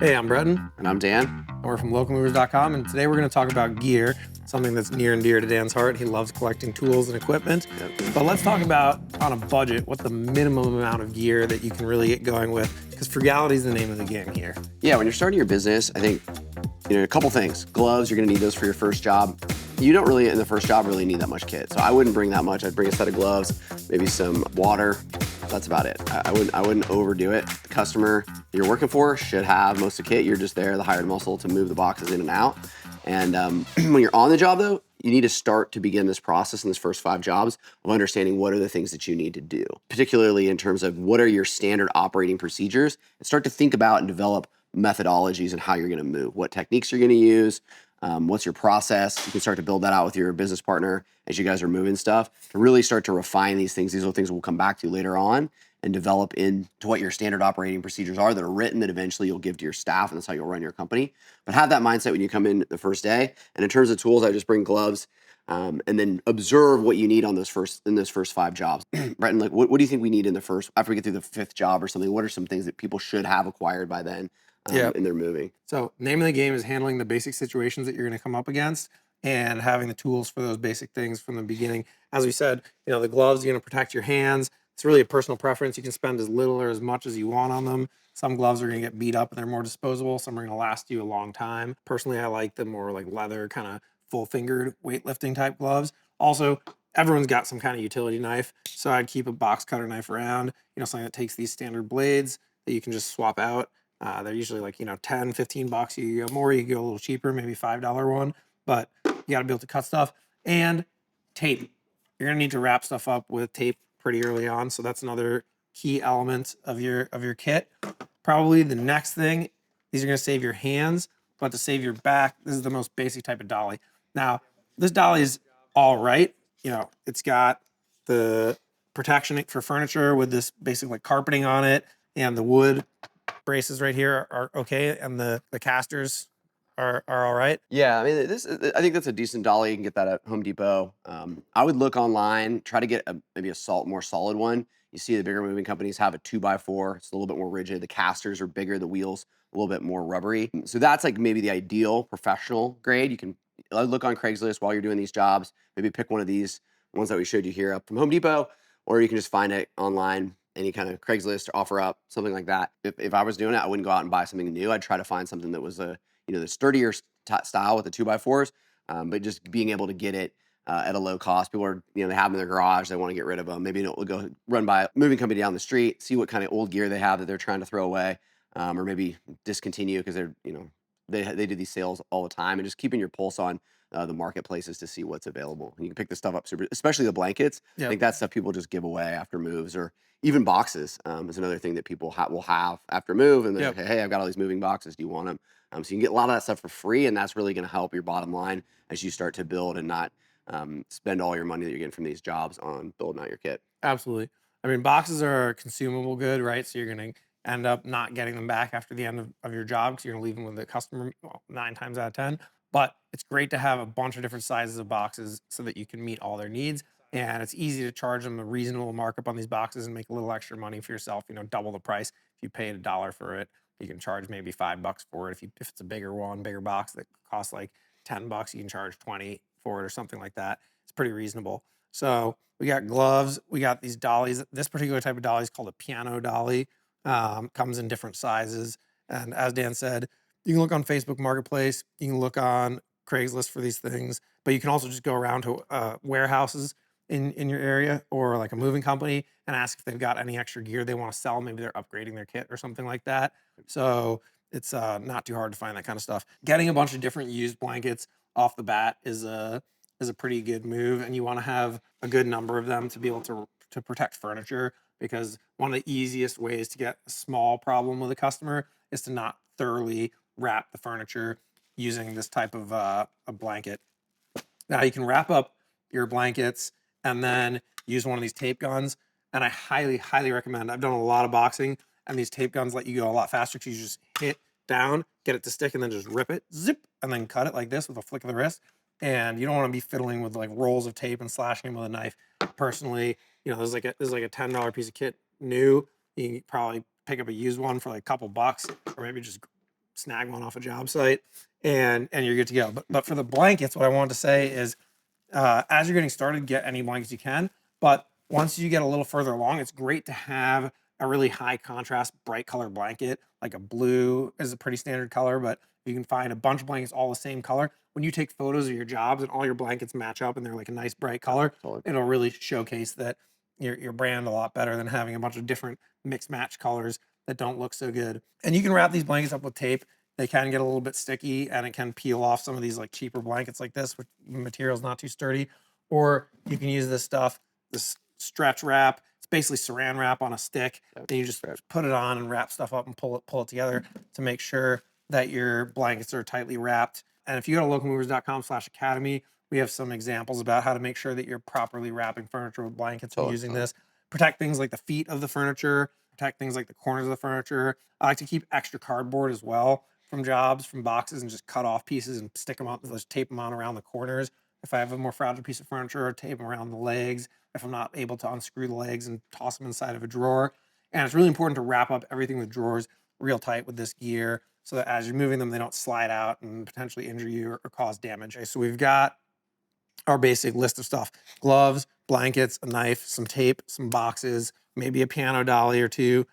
Hey, I'm Bretton. And I'm Dan. And we're from localmovers.com, and today we're going to talk about gear, something that's near and dear to Dan's heart. He loves collecting tools and equipment. Yep. But let's talk about, on a budget, what the minimum amount of gear that you can really get going with, because frugality is the name of the game here. Yeah, when you're starting your business, I think, a couple things. Gloves, you're gonna need those for your first job. You don't really, in the first job, really need that much kit. So I wouldn't bring that much. I'd bring a set of gloves, maybe some water. That's about it. I wouldn't overdo it. The customer you're working for should have most of the kit. You're just there, the hired muscle, to move the boxes in and out. And when you're on the job, though, you need to start to begin this process in this first 5 jobs of understanding what are the things that you need to do, particularly in terms of what are your standard operating procedures, and start to think about and develop methodologies and how you're going to move, what techniques you're going to use, what's your process. You can start to build that out with your business partner as you guys are moving stuff to really start to refine these things. These are things we'll come back to later on and develop into what your standard operating procedures are that are written that eventually you'll give to your staff, and that's how you'll run your company. But have that mindset when you come in the first day. And in terms of tools, I just bring gloves, and then observe what you need on those first 5 jobs. Bretton, like what do you think we need in the first, after we get through the 5th job or something? What are some things that people should have acquired by then in their moving? So name of the game is handling the basic situations that you're going to come up against and having the tools for those basic things from the beginning. As we said, the gloves are going to protect your hands. It's really a personal preference. You can spend as little or as much as you want on them. Some gloves are going to get beat up and they're more disposable. Some are going to last you a long time. Personally, I like the more like leather, kind of full-fingered weightlifting type gloves. Also, everyone's got some kind of utility knife. So I'd keep a box cutter knife around, something that takes these standard blades that you can just swap out. They're usually like, 10, 15 bucks. You go more, you go a little cheaper, maybe $5 one, but you got to be able to cut stuff. And tape. You're going to need to wrap stuff up with tape pretty early on. So that's another key element of your kit. Probably the next thing, these are going to save your hands, but to save your back, this is the most basic type of dolly. Now, this dolly is all right. It's got the protection for furniture with this basic like carpeting on it, and the wood braces right here are okay, and the casters are all right. Yeah, I mean, I think that's a decent dolly. You can get that at Home Depot. I would look online, try to get maybe a more solid one. You see the bigger moving companies have a 2x4. It's a little bit more rigid. The casters are bigger, the wheels a little bit more rubbery. So that's like maybe the ideal professional grade. You can look on Craigslist while you're doing these jobs. Maybe pick one of these ones that we showed you here up from Home Depot, or you can just find it online, any kind of Craigslist or offer up, something like that. If I was doing it, I wouldn't go out and buy something new. I'd try to find something that was the sturdier style with the 2x4s, but just being able to get it at a low cost. People are, they have them in their garage. They want to get rid of them. Maybe we'll go run by a moving company down the street, see what kind of old gear they have that they're trying to throw away, or maybe discontinue because they're, they do these sales all the time, and just keeping your pulse on the marketplaces to see what's available. And you can pick this stuff up super, especially the blankets. Yep. I think that's stuff people just give away after moves, or even boxes is another thing that people will have after move. And they're Yep. like, hey, I've got all these moving boxes. Do you want them? So you can get a lot of that stuff for free, and that's really going to help your bottom line as you start to build and not spend all your money that you're getting from these jobs on building out your kit. Absolutely. I mean, boxes are a consumable good, right? So you're going to end up not getting them back after the end of your job because you're going to leave them with the customer 9 times out of 10. But it's great to have a bunch of different sizes of boxes so that you can meet all their needs. And it's easy to charge them a reasonable markup on these boxes and make a little extra money for yourself, double the price. If you paid $1 for it, you can charge maybe $5 for it. If it's a bigger box that costs like $10, you can charge 20 for it or something like that. It's pretty reasonable. So we got gloves. We got these dollies. This particular type of dolly is called a piano dolly. Comes in different sizes. And as Dan said, you can look on Facebook Marketplace. You can look on Craigslist for these things. But you can also just go around to warehouses in your area, or like a moving company, and ask if they've got any extra gear they want to sell. Maybe they're upgrading their kit or something like that. So it's not too hard to find that kind of stuff. Getting a bunch of different used blankets off the bat is a pretty good move, and you want to have a good number of them to be able to protect furniture, because one of the easiest ways to get a small problem with a customer is to not thoroughly wrap the furniture using this type of a blanket. Now you can wrap up your blankets and then use one of these tape guns, and I highly, highly recommend. I've done a lot of boxing, and these tape guns let you go a lot faster because you just hit down, get it to stick, and then just rip it, zip, and then cut it like this with a flick of the wrist. And you don't want to be fiddling with like rolls of tape and slashing them with a knife. Personally, there's like a $10 piece of kit new. You can probably pick up a used one for like a couple bucks, or maybe just snag one off a job site, and you're good to go. But for the blankets, what I wanted to say is, as you're getting started, get any blankets you can. But once you get a little further along, it's great to have a really high contrast, bright color blanket. Like a blue is a pretty standard color, but you can find a bunch of blankets all the same color. When you take photos of your jobs and all your blankets match up and they're like a nice bright color, Totally. it'll really showcase that your brand a lot better than having a bunch of different mixed match colors that don't look so good. And you can wrap these blankets up with tape. They can get a little bit sticky and it can peel off some of these like cheaper blankets like this, which material is not too sturdy. Or you can use this stuff, this stretch wrap. It's basically saran wrap on a stick. Yep. And you just put it on and wrap stuff up and pull it together to make sure that your blankets are tightly wrapped. And if you go to localmovers.com/academy, we have some examples about how to make sure that you're properly wrapping furniture with blankets and using this. Protect things like the feet of the furniture, protect things like the corners of the furniture. I like to keep extra cardboard as well from jobs, from boxes, and just cut off pieces and stick them up, just tape them on around the corners. If I have a more fragile piece of furniture, tape them around the legs. If I'm not able to unscrew the legs, and toss them inside of a drawer. And it's really important to wrap up everything with drawers real tight with this gear so that as you're moving them, they don't slide out and potentially injure you or cause damage. So we've got our basic list of stuff: gloves, blankets, a knife, some tape, some boxes, maybe a piano dolly or two.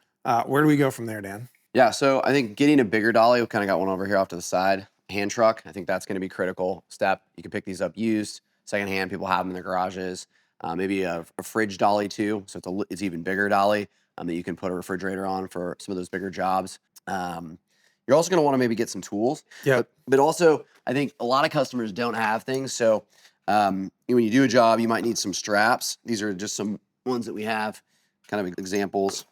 Where do we go from there, Dan? Yeah, so I think getting a bigger dolly, we kind of got one over here off to the side. Hand truck, I think that's going to be critical step. You can pick these up used, secondhand. People have them in their garages. Maybe a fridge dolly too, so it's even bigger dolly that you can put a refrigerator on for some of those bigger jobs. You're also going to want to maybe get some tools. Yeah. But also, I think a lot of customers don't have things. So when you do a job, you might need some straps. These are just some ones that we have, kind of examples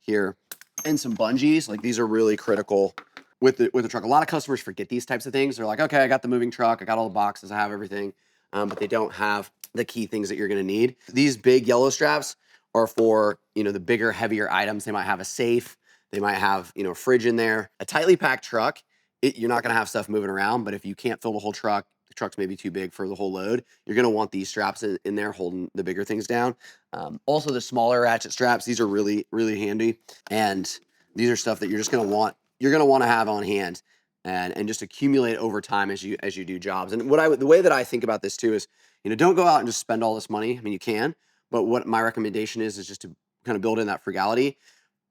here. And some bungees. Like, these are really critical with the truck. A lot of customers forget these types of things. They're like, okay, I got the moving truck, I got all the boxes, I have everything, but they don't have the key things that you're going to need. These big yellow straps are for, the bigger, heavier items. They might have a safe, they might have, a fridge in there. A tightly packed truck, you're not going to have stuff moving around. But if you can't fill the whole truck, the truck's maybe too big for the whole load, you're going to want these straps in there holding the bigger things down. Also, the smaller ratchet straps, these are really, really handy. And these are stuff that you're just going to want, to have on hand and just accumulate over time as you do jobs. And the way that I think about this too is, don't go out and just spend all this money. I mean, you can, but what my recommendation is just to kind of build in that frugality.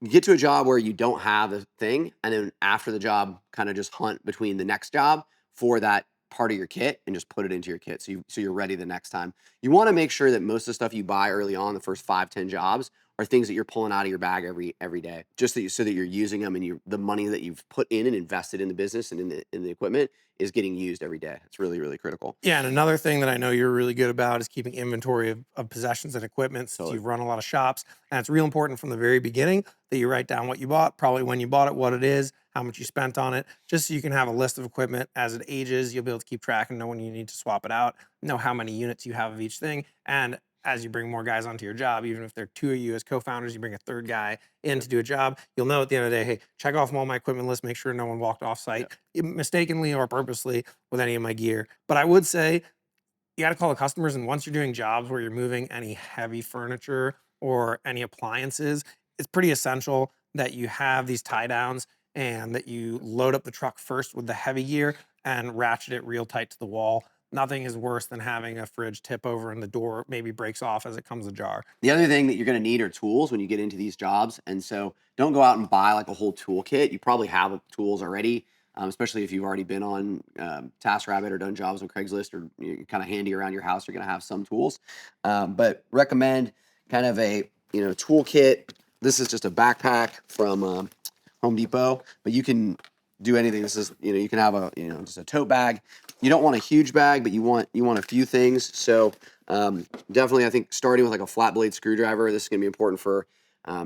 You get to a job where you don't have a thing, and then after the job, kind of just hunt between the next job for that part of your kit and just put it into your kit so you're ready the next time. You want to make sure that most of the stuff you buy early on, the first 5-10 jobs, are things that you're pulling out of your bag every day, just so that you're using them, and the money that you've put in and invested in the business and in the equipment is getting used every day. It's really, really critical. Yeah, and another thing that I know you're really good about is keeping inventory of possessions and equipment, since Totally. you've run a lot of shops. And it's real important from the very beginning that you write down what you bought, probably when you bought it, what it is, how much you spent on it, just so you can have a list of equipment. As it ages, you'll be able to keep track and know when you need to swap it out, know how many units you have of each thing. And as you bring more guys onto your job, even if they're two of you as co-founders, you bring a third guy in to do a job, you'll know at the end of the day, hey, check off all my equipment list, make sure no one walked off site mistakenly or purposely with any of my gear. But I would say you got to call the customers. And once you're doing jobs where you're moving any heavy furniture or any appliances, it's pretty essential that you have these tie downs and that you load up the truck first with the heavy gear and ratchet it real tight to the wall. Nothing is worse than having a fridge tip over and the door maybe breaks off as it comes ajar. The other thing that you're going to need are tools when you get into these jobs. And so don't go out and buy like a whole toolkit. You probably have tools already, especially if you've already been on TaskRabbit or done jobs on Craigslist, or you're kind of handy around your house. You're going to have some tools, but recommend kind of a toolkit. This is just a backpack from Home Depot, but you can do anything. This is, you can have just a tote bag. You don't want a huge bag, but you want a few things. So definitely, I think starting with like a flat blade screwdriver, this is going to be important for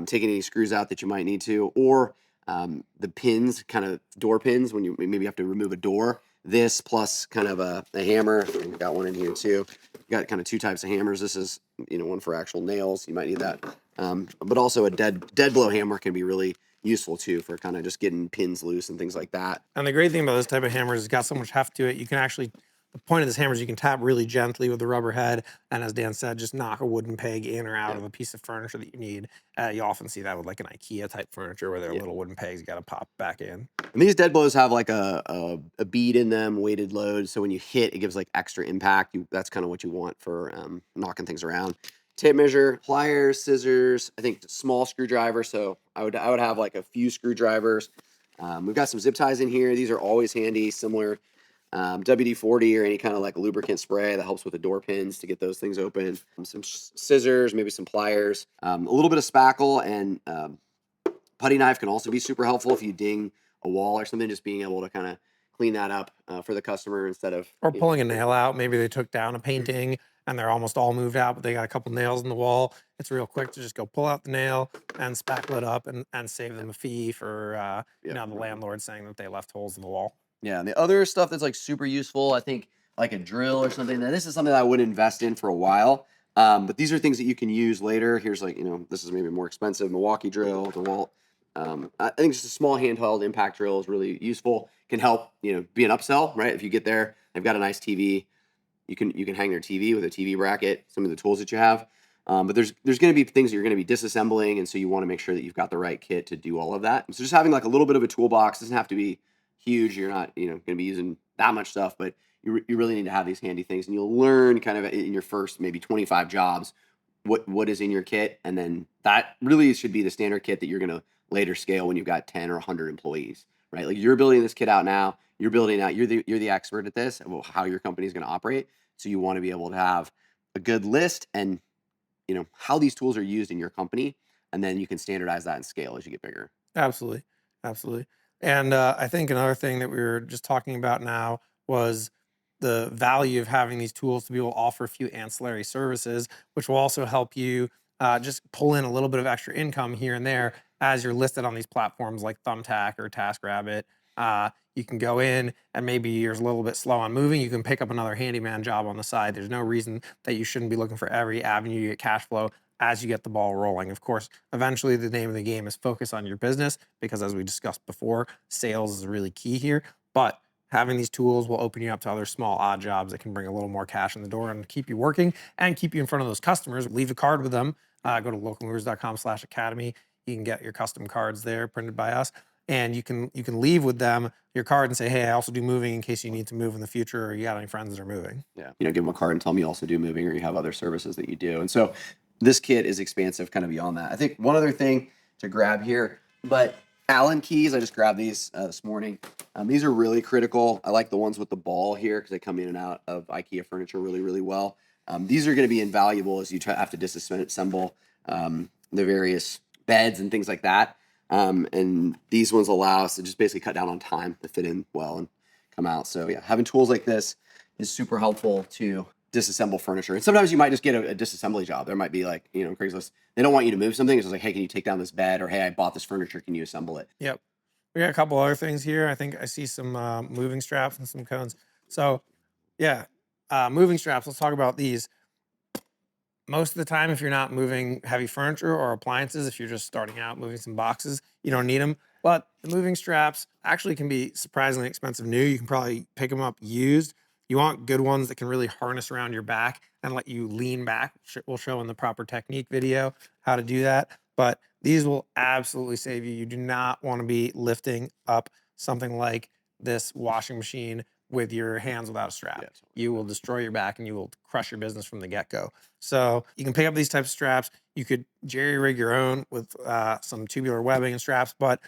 taking any screws out that you might need to, or the pins, kind of door pins, when you maybe have to remove a door. This plus kind of a hammer. We've got one in here too. You've got kind of two types of hammers. This is one for actual nails. You might need that, but also a dead blow hammer can be really useful too for kind of just getting pins loose and things like that. And the great thing about this type of hammer is it's got so much heft to it. You can actually the point of this hammer is you can tap really gently with the rubber head, and as Dan said, just knock a wooden peg in or out Yeah. of a piece of furniture that you need. You often see that with like an IKEA type furniture where they're Yeah. little wooden pegs you got to pop back in. And these dead blows have like a bead in them, weighted load. So when you hit, it gives like extra impact. That's kind of what you want for knocking things around. Tape measure, pliers, scissors. I think small screwdriver. So I would have like a few screwdrivers. We've got some zip ties in here. These are always handy. Similar WD-40 or any kind of like lubricant spray that helps with the door pins to get those things open. Some scissors, maybe some pliers, a little bit of spackle, and putty knife can also be super helpful if you ding a wall or something. Just being able to kind of clean that up for the customer instead of Or pulling a nail out. Maybe they took down a painting and they're almost all moved out, but they got a couple nails in the wall. It's real quick to just go pull out the nail and spackle it up and save them a fee for the landlord saying that they left holes in the wall. Yeah, and the other stuff that's like super useful, I think, like a drill or something. Now, this is something that I would invest in for a while. But these are things that you can use later. Here's like, this is maybe more expensive Milwaukee drill, DeWalt. I think just a small handheld impact drill is really useful. Can help, be an upsell, right? If you get there, they've got a nice TV. You can hang their TV with a TV bracket. Some of the tools that you have. But there's going to be things that you're going to be disassembling, and so you want to make sure that you've got the right kit to do all of that. And so just having like a little bit of a toolbox doesn't have to be huge. You're not, going to be using that much stuff, but you really need to have these handy things, and you'll learn kind of in your first maybe 25 jobs what is in your kit, and then that really should be the standard kit that you're going to later scale when you've got 10 or 100 employees, right? Like you're building this kit out now, you're the expert at this and how your company is going to operate. So you want to be able to have a good list and how these tools are used in your company, and then you can standardize that and scale as you get bigger. Absolutely. Absolutely. And I think another thing that we were just talking about now was the value of having these tools to be able to offer a few ancillary services, which will also help you just pull in a little bit of extra income here and there as you're listed on these platforms like Thumbtack or TaskRabbit. You can go in and maybe you're a little bit slow on moving. You can pick up another handyman job on the side. There's no reason that you shouldn't be looking for every avenue to get cash flow as you get the ball rolling. Of course, eventually the name of the game is focus on your business because as we discussed before, sales is really key here. But having these tools will open you up to other small odd jobs that can bring a little more cash in the door and keep you working and keep you in front of those customers. Leave a card with them. Go to localmovers.com/academy. You can get your custom cards there printed by us. And you can leave with them your card and say, hey, I also do moving in case you need to move in the future or you got any friends that are moving. Yeah. Give them a card and tell them you also do moving or you have other services that you do. And so this kit is expansive kind of beyond that. I think one other thing to grab here, but Allen keys, I just grabbed these this morning. These are really critical. I like the ones with the ball here because they come in and out of IKEA furniture really, really well. These are going to be invaluable as you have to disassemble the various beds and things like that. And these ones allow us to just basically cut down on time to fit in well and come out. So yeah, having tools like this is super helpful to disassemble furniture. And sometimes you might just get a disassembly job. There might be like, Craigslist, they don't want you to move something. It's just like, hey, can you take down this bed? Or hey, I bought this furniture. Can you assemble it? Yep. We got a couple other things here. I think I see some moving straps and some cones. So yeah, moving straps. Let's talk about these. Most of the time, if you're not moving heavy furniture or appliances, if you're just starting out moving some boxes, you don't need them. But the moving straps actually can be surprisingly expensive new. You can probably pick them up used. You want good ones that can really harness around your back and let you lean back. We'll show in the proper technique video how to do that. But these will absolutely save you. You do not want to be lifting up something like this washing machine with your hands without a strap. Yeah. You will destroy your back and you will crush your business from the get-go. So you can pick up these types of straps. You could jerry rig your own with some tubular webbing and straps, but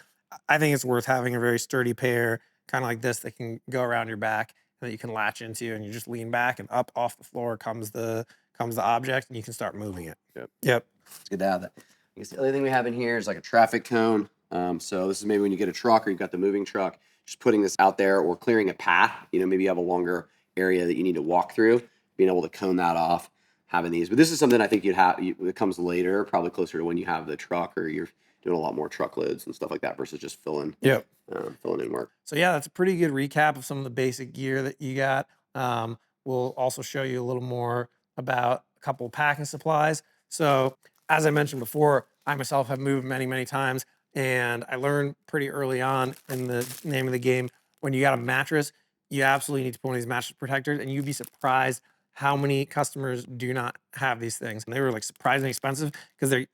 I think it's worth having a very sturdy pair, kind of like this, that can go around your back and that you can latch into, and you just lean back and up off the floor comes the object, and you can start moving it. Yep. It's good to have that. I guess the other thing we have in here is like a traffic cone. So this is maybe when you get a truck or you've got the moving truck, just putting this out there or clearing a path. Maybe you have a longer area that you need to walk through, being able to cone that off, having these. But this is something I think it comes later, probably closer to when you have the truck or you're doing a lot more truckloads and stuff like that versus just filling in work. So yeah, that's a pretty good recap of some of the basic gear that you got. We'll also show you a little more about a couple of packing supplies. So as I mentioned before, I myself have moved many, many times, and I learned pretty early on in the name of the game, when you got a mattress, You absolutely need to put one of these mattress protectors, and you'd be surprised how many customers do not have these things. And they were like surprisingly expensive because they're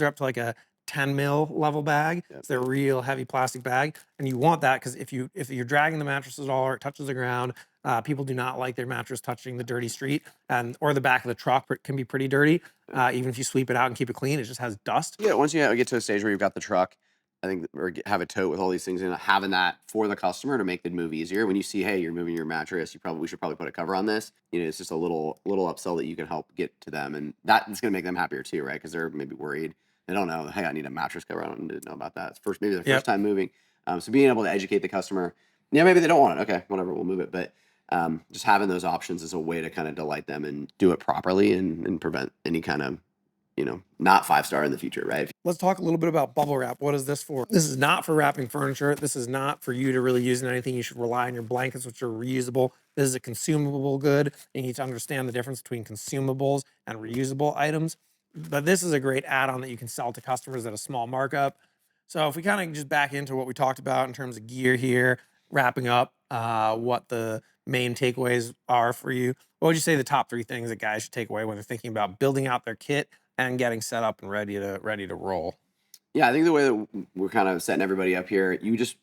up to like a 10 mil level bag. Yep. So they're a real heavy plastic bag. And you want that because if you're dragging the mattress at all or it touches the ground, people do not like their mattress touching the dirty street, and or the back of the truck can be pretty dirty. Even if you sweep it out and keep it clean, it just has dust. Yeah, once you get to a stage where you've got the truck, I think, or have a tote with all these things in it, having that for the customer to make the move easier. When you see, hey, you're moving your mattress, we should probably put a cover on this. It's just a little upsell that you can help get to them, and that's going to make them happier too, right? Because they're maybe worried. They don't know. Hey, I need a mattress cover. I don't need to know about that. It's maybe their first time moving. So being able to educate the customer, yeah, maybe they don't want it. Okay, whatever, we'll move it. But just having those options is a way to kind of delight them and do it properly and prevent any kind of not 5-star in the future, right? Let's talk a little bit about bubble wrap. What is this for? This is not for wrapping furniture. This is not for you to really use in anything. You should rely on your blankets, which are reusable. This is a consumable good. You need to understand the difference between consumables and reusable items. But this is a great add-on that you can sell to customers at a small markup. So if we kind of just back into what we talked about in terms of gear here, wrapping up what the main takeaways are for you, what would you say the top 3 things that guys should take away when they're thinking about building out their kit and getting set up and ready to roll? Yeah, I think the way that we're kind of setting everybody up here, you just,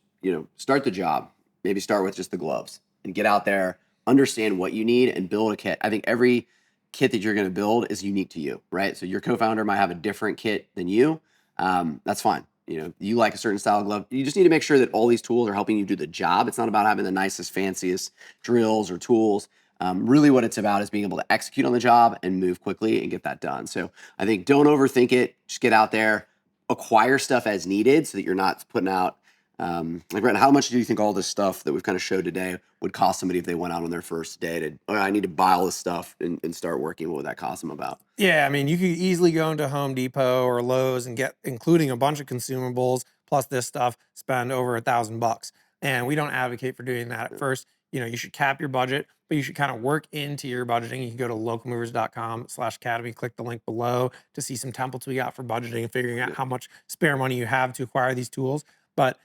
start the job. Maybe start with just the gloves and get out there, understand what you need and build a kit. I think every kit that you're going to build is unique to you, right? So your co-founder might have a different kit than you. That's fine. You like a certain style of glove. You just need to make sure that all these tools are helping you do the job. It's not about having the nicest, fanciest drills or tools. Really what it's about is being able to execute on the job and move quickly and get that done. So I think don't overthink it. Just get out there, acquire stuff as needed so that you're not putting out, like, Bretton, how much do you think all this stuff that we've kind of showed today would cost somebody if they went out on their first day to, I need to buy all this stuff and start working? What would that cost them about? Yeah, I mean, you could easily go into Home Depot or Lowe's and get, including a bunch of consumables plus this stuff, spend over $1,000. And we don't advocate for doing that at first. You should cap your budget, but you should kind of work into your budgeting. You can go to localmovers.com/academy, click the link below to see some templates we got for budgeting and figuring out how much spare money you have to acquire these tools. But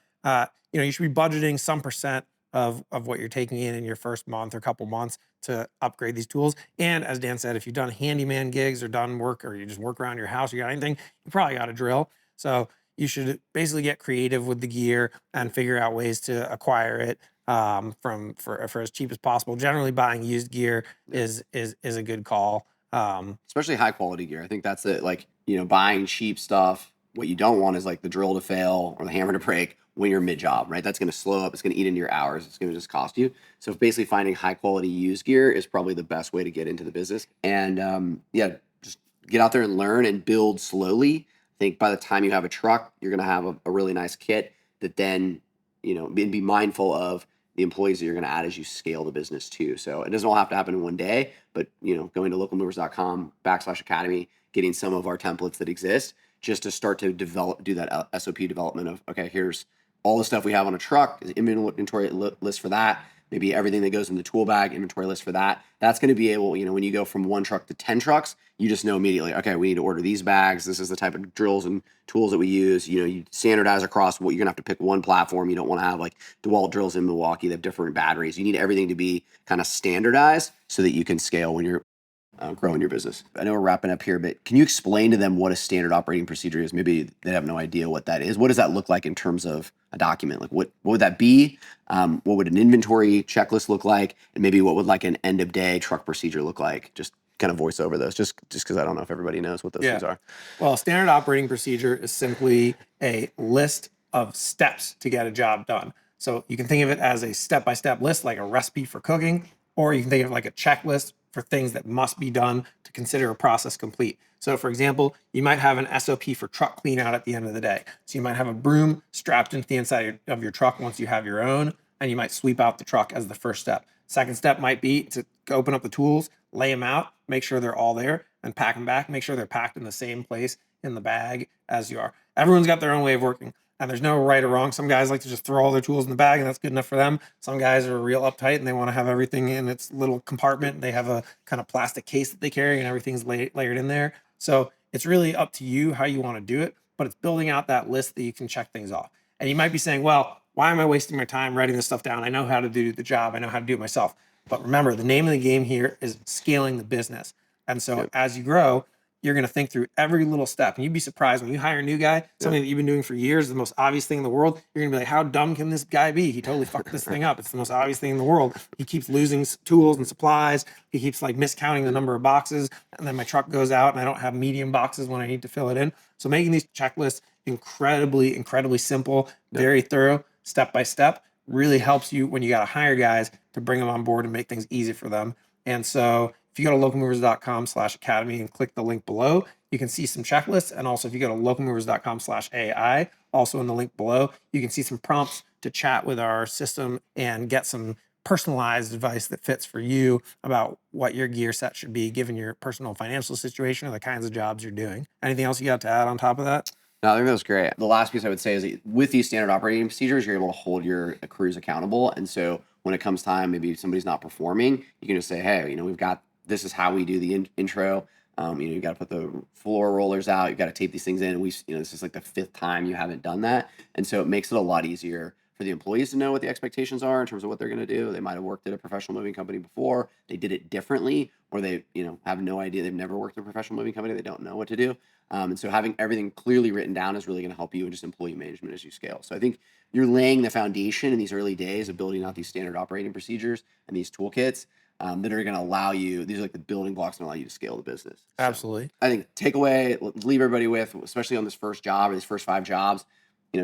you should be budgeting some percent of what you're taking in your first month or couple months to upgrade these tools. And as Dan said, if you've done handyman gigs or done work, or you just work around your house, you got anything, you probably got a drill. So you should basically get creative with the gear and figure out ways to acquire it for as cheap as possible. Generally, buying used gear is a good call. Especially high quality gear. I think that's it. Like, buying cheap stuff. What you don't want is like the drill to fail or the hammer to break when you're mid job, right? That's going to slow up. It's going to eat into your hours. It's going to just cost you. So basically finding high quality used gear is probably the best way to get into the business. And just get out there and learn and build slowly. I think by the time you have a truck, you're going to have a really nice kit that then, and be mindful of the employees that you're going to add as you scale the business too. So it doesn't all have to happen in one day, but going to localmovers.com/academy, getting some of our templates that exist just to start to do that SOP development of, okay, here's all the stuff we have on a truck, is inventory list for that. Maybe everything that goes in the tool bag, inventory list for that. That's going to be able, when you go from 1 truck to 10 trucks, you just know immediately, okay, we need to order these bags. This is the type of drills and tools that we use. You standardize across what you're going to have to pick one platform. You don't want to have like DeWalt drills in Milwaukee. They have different batteries. You need everything to be kind of standardized so that you can scale when you're growing your business. I know we're wrapping up here, but can you explain to them what a standard operating procedure is? Maybe they have no idea what that is. What does that look like in terms of a document? Like what would that be? What would an inventory checklist look like? And maybe what would like an end of day truck procedure look like? Just kind of voice over those, just because I don't know if everybody knows what those things are. Well, standard operating procedure is simply a list of steps to get a job done. So you can think of it as a step-by-step list, like a recipe for cooking, or you can think of it like a checklist for things that must be done to consider a process complete. So for example, you might have an SOP for truck clean out at the end of the day. So you might have a broom strapped into the inside of your truck once you have your own, and you might sweep out the truck as the first step. Second step might be to open up the tools, lay them out, make sure they're all there, and pack them back. Make sure they're packed in the same place in the bag as you are. Everyone's got their own way of working, and there's no right or wrong. Some guys like to just throw all their tools in the bag, and that's good enough for them. Some guys are real uptight, and they want to have everything in its little compartment. They have a kind of plastic case that they carry, and everything's layered in there. So it's really up to you how you want to do it, but it's building out that list that you can check things off. And you might be saying, well, why am I wasting my time writing this stuff down? I know how to do the job. I know how to do it myself. But remember, the name of the game here is scaling the business. And so Yep. as you grow, you're going to think through every little step. And you'd be surprised when you hire a new guy, something that you've been doing for years, the most obvious thing in the world. You're going to be like, how dumb can this guy be? He totally fucked this thing up. It's the most obvious thing in the world. He keeps losing tools and supplies. He keeps like miscounting the number of boxes. And then my truck goes out and I don't have medium boxes when I need to fill it in. So making these checklists incredibly, incredibly simple, very thorough, step by step, really helps you when you got to hire guys to bring them on board and make things easy for them. And so if you go to localmovers.com/academy and click the link below, you can see some checklists. And also if you go to localmovers.com/AI, also in the link below, you can see some prompts to chat with our system and get some personalized advice that fits for you about what your gear set should be given your personal financial situation or the kinds of jobs you're doing. Anything else you got to add on top of that? No, I think that was great. The last piece I would say is that with these standard operating procedures, you're able to hold your crews accountable. And so when it comes time, maybe somebody's not performing, you can just say, hey, we've got, this is how we do the intro. You've got to put the floor rollers out. You've got to tape these things in. And this is like the 5th time you haven't done that. And so it makes it a lot easier for the employees to know what the expectations are in terms of what they're going to do. They might have worked at a professional moving company before. They did it differently, or they, have no idea. They've never worked at a professional moving company. They don't know what to do. And so having everything clearly written down is really going to help you in just employee management as you scale. So I think you're laying the foundation in these early days of building out these standard operating procedures and these toolkits that are going to allow you, these are like the building blocks that allow you to scale the business. So Absolutely. I think takeaway, leave everybody with, especially on this first job or these first 5 jobs,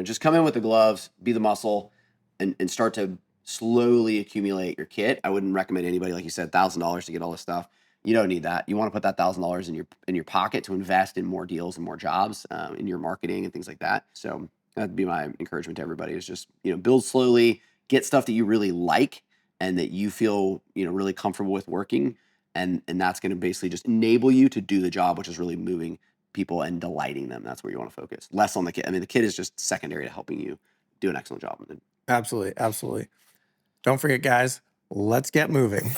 just come in with the gloves, be the muscle, and start to slowly accumulate your kit. I wouldn't recommend anybody, like you said, $1,000 to get all this stuff. You don't need that. You want to put that $1,000 in your pocket to invest in more deals and more jobs, in your marketing and things like that. So that'd be my encouragement to everybody is just, build slowly, get stuff that you really like and that you feel, really comfortable with working. And that's going to basically just enable you to do the job, which is really moving people and delighting them. That's where you want to focus. Less on the kid. I mean, the kid is just secondary to helping you do an excellent job. Absolutely. Absolutely. Don't forget, guys, let's get moving.